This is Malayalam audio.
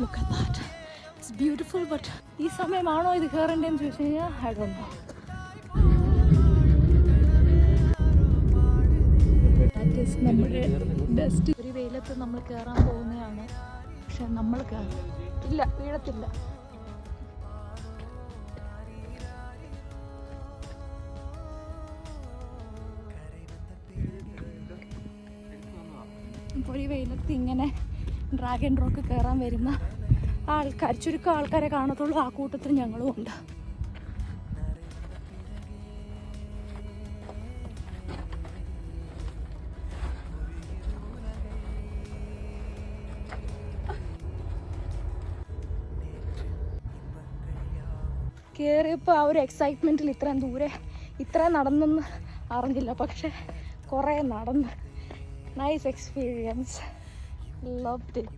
Look at that. It's beautiful, but ഈ സമയമാണോ ഇത് കയറേണ്ടതെന്ന് ചോദിച്ചു കഴിഞ്ഞാൽ I don't know. That is നമ്മുടെ ഡസ്റ്റ്. ഒരു വെയിലത്ത് നമ്മൾ കയറാൻ പോകുന്നതാണ്, പക്ഷെ നമ്മൾ ഇല്ല, വീഴത്തില്ല. അപ്പോൾ ഈ വെയിലത്ത് ഇങ്ങനെ ഡ്രാഗൺ റോക്ക് കയറാൻ വരുന്ന ആൾക്കാർ, ചുരുക്കം ആൾക്കാരെ കാണത്തുള്ളൂ. ആ കൂട്ടത്തിൽ ഞങ്ങളും ഉണ്ട്. കയറിയപ്പോൾ ആ ഒരു എക്സൈറ്റ്മെൻറ്റിൽ ഇത്രയും നടന്നെന്ന് അറിഞ്ഞില്ല, പക്ഷെ കുറേ നടന്ന്. Nice experience, loved it.